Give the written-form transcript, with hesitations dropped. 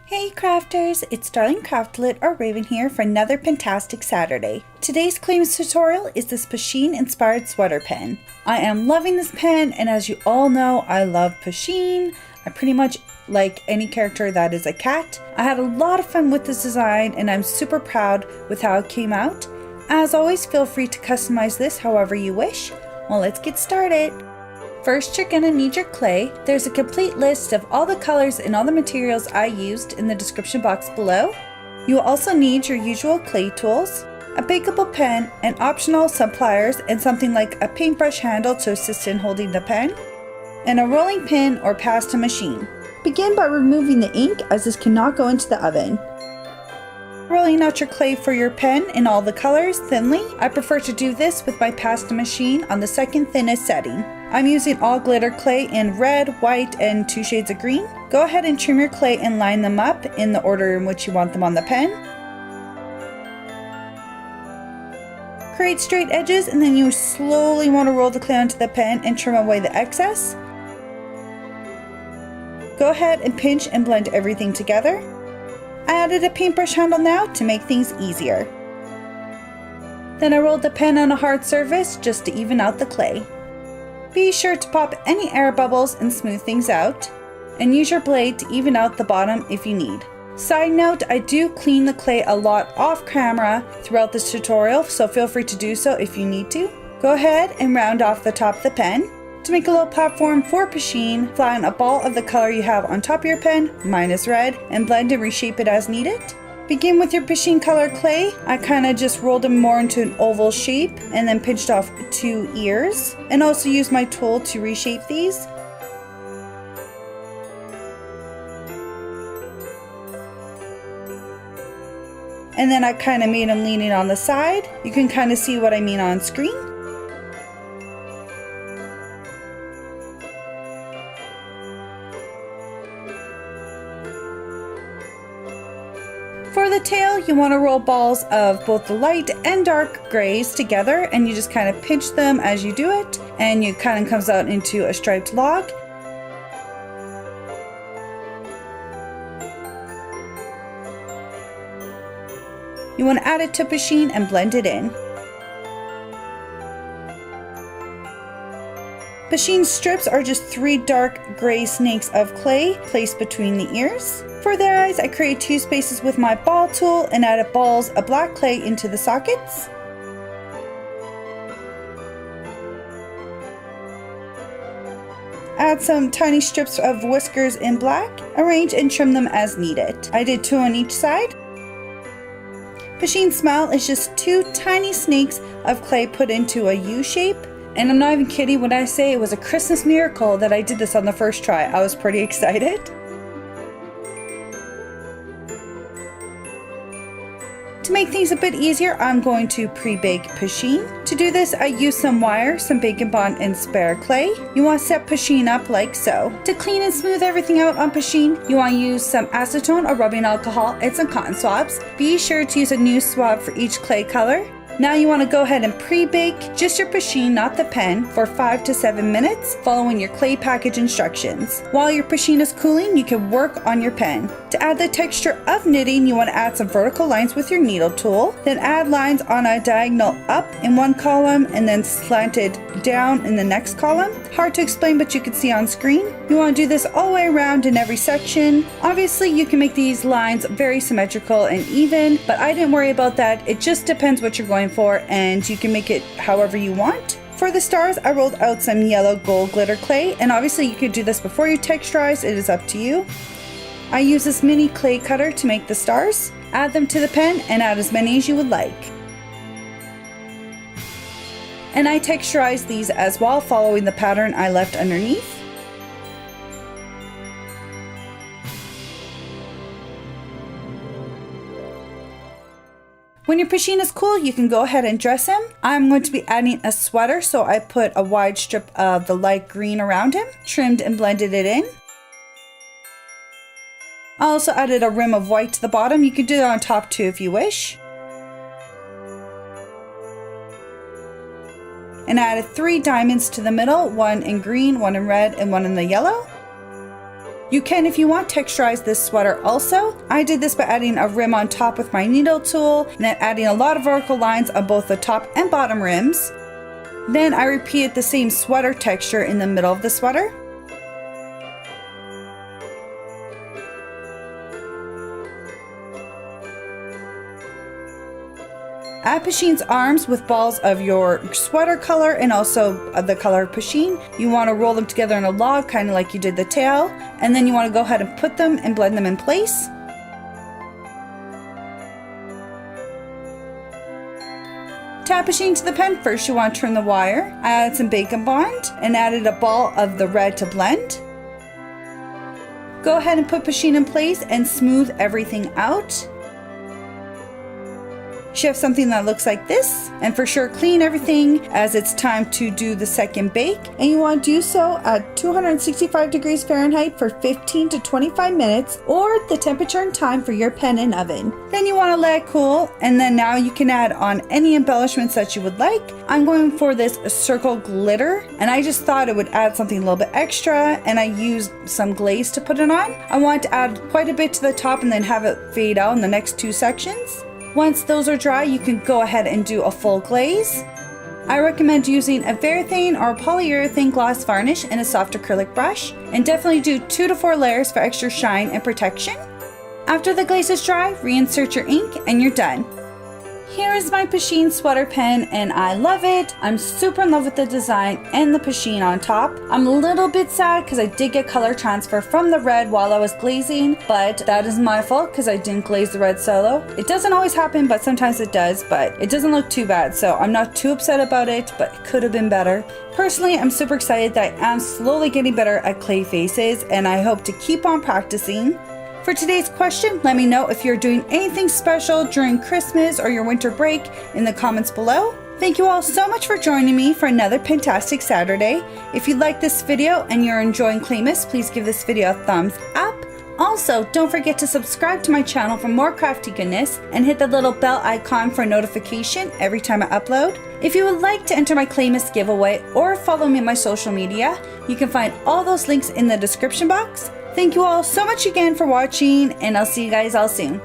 Hey crafters, it's Darling Craftolate or Raven here for another fantastic Saturday. Today's CLAYMAS tutorial is this Pusheen inspired sweater pen. I am loving this pen, and as you all know, I love Pusheen. I pretty much like any character that is a cat. I had a lot of fun with this design and I'm super proud with how it came out. As always, feel free to customize this however you wish. Well, let's get started. First, you're gonna need your clay. There's a complete list of all the colors and all the materials I used in the description box below. You will also need your usual clay tools, a bakeable pen, and optional some pliers and something like a paintbrush handle to assist in holding the pen, and a rolling pin or pasta machine. Begin by removing the ink, as this cannot go into the oven. Rolling out your clay for your pen in all the colors thinly. I prefer to do this with my pasta machine on the second thinnest setting. I'm using all glitter clay in red, white, and 2 shades of green. Go ahead and trim your clay and line them up in the order in which you want them on the pen. Create straight edges, and then you slowly want to roll the clay onto the pen and trim away the excess. Go ahead and pinch and blend everything together. I added a paintbrush handle now to make things easier. Then I rolled the pen on a hard surface just to even out the clay. Be sure to pop any air bubbles and smooth things out, and use your blade to even out the bottom if you need. Side note, I do clean the clay a lot off camera throughout this tutorial, so feel free to do so if you need to. Go ahead and round off the top of the pen. To make a little platform for Pusheen, flatten a ball of the color you have on top of your pen, mine is red, and blend and reshape it as needed. Begin with your Pusheen color clay. I kind of just rolled them more into an oval shape and then pinched off 2 ears, and also used my tool to reshape these. And then I kind of made them leaning on the side. You can kind of see what I mean on screen. For the tail, you want to roll balls of both the light and dark grays together, and you just kind of pinch them as you do it, and it kind of comes out into a striped log. You want to add it to Pusheen and blend it in. Pusheen strips are just 3 dark gray snakes of clay placed between the ears. For their eyes, I created 2 spaces with my ball tool and added balls of black clay into the sockets. Add some tiny strips of whiskers in black. Arrange and trim them as needed. I did 2 on each side. Pusheen's smile is just 2 tiny snakes of clay put into a U shape. And I'm not even kidding when I say it was a Christmas miracle that I did this on the first try. I was pretty excited. To make things a bit easier, I'm going to pre-bake Pusheen. To do this, I use some wire, some Bake & Bond, and spare clay. You want to set Pusheen up like so. To clean and smooth everything out on Pusheen, you want to use some acetone or rubbing alcohol and some cotton swabs. Be sure to use a new swab for each clay color. Now you want to go ahead and pre-bake just your Pusheen, not the pen, for 5 to 7 minutes, following your clay package instructions. While your Pusheen is cooling, you can work on your pen. To add the texture of knitting, you want to add some vertical lines with your needle tool, then add lines on a diagonal up in one column and then slanted down in the next column. Hard to explain, but you can see on screen. You want to do this all the way around in every section. Obviously, you can make these lines very symmetrical and even, but I didn't worry about that. It just depends what you're going for, and you can make it however you want. For the stars, I rolled out some yellow gold glitter clay, and obviously you could do this before you texturize. It is up to you. I use this mini clay cutter to make the stars. Add them to the pen and add as many as you would like. And I texturized these as well, following the pattern I left underneath. When your Pusheen is cool, you can go ahead and dress him. I'm going to be adding a sweater, so I put a wide strip of the light green around him, trimmed and blended it in. I also added a rim of white to the bottom. You can do that on top too if you wish. And I added 3 diamonds to the middle, 1 in green, 1 in red, and 1 in the yellow. You can, if you want, texturize this sweater also. I did this by adding a rim on top with my needle tool and then adding a lot of vertical lines on both the top and bottom rims. Then I repeated the same sweater texture in the middle of the sweater. Add Pusheen's arms with balls of your sweater color and also the color of Pusheen. You want to roll them together in a log, kind of like you did the tail, and then you want to go ahead and put them and blend them in place. To add Pusheen to the pen, first you want to turn the wire. I added some Bacon Bond and added a ball of the red to blend. Go ahead and put Pusheen in place and smooth everything out. You should have something that looks like this, and for sure clean everything as it's time to do the second bake, and you want to do so at 265 degrees Fahrenheit for 15 to 25 minutes, or the temperature and time for your pen and oven. Then you want to let it cool, and then now you can add on any embellishments that you would like. I'm going for this circle glitter, and I just thought it would add something a little bit extra, and I used some glaze to put it on. I want to add quite a bit to the top and then have it fade out in the next two sections. Once those are dry, you can go ahead and do a full glaze. I recommend using a Varathane or polyurethane gloss varnish and a soft acrylic brush, and definitely do 2 to 4 layers for extra shine and protection. After the glaze is dry, reinsert your ink and you're done. Here is my Pusheen sweater pen and I love it. I'm super in love with the design and the Pusheen on top. I'm a little bit sad because I did get color transfer from the red while I was glazing, but that is my fault because I didn't glaze the red solo. It doesn't always happen, but sometimes it does, but it doesn't look too bad, so I'm not too upset about it, but it could have been better. Personally, I'm super excited that I'm slowly getting better at clay faces, and I hope to keep on practicing. For today's question, let me know if you're doing anything special during Christmas or your winter break in the comments below. Thank you all so much for joining me for another fantastic Saturday. If you like this video and you're enjoying CLAYMAS, please give this video a thumbs up. Also, don't forget to subscribe to my channel for more crafty goodness and hit the little bell icon for a notification every time I upload. If you would like to enter my CLAYMAS giveaway or follow me on my social media, you can find all those links in the description box. Thank you all so much again for watching, and I'll see you guys all soon.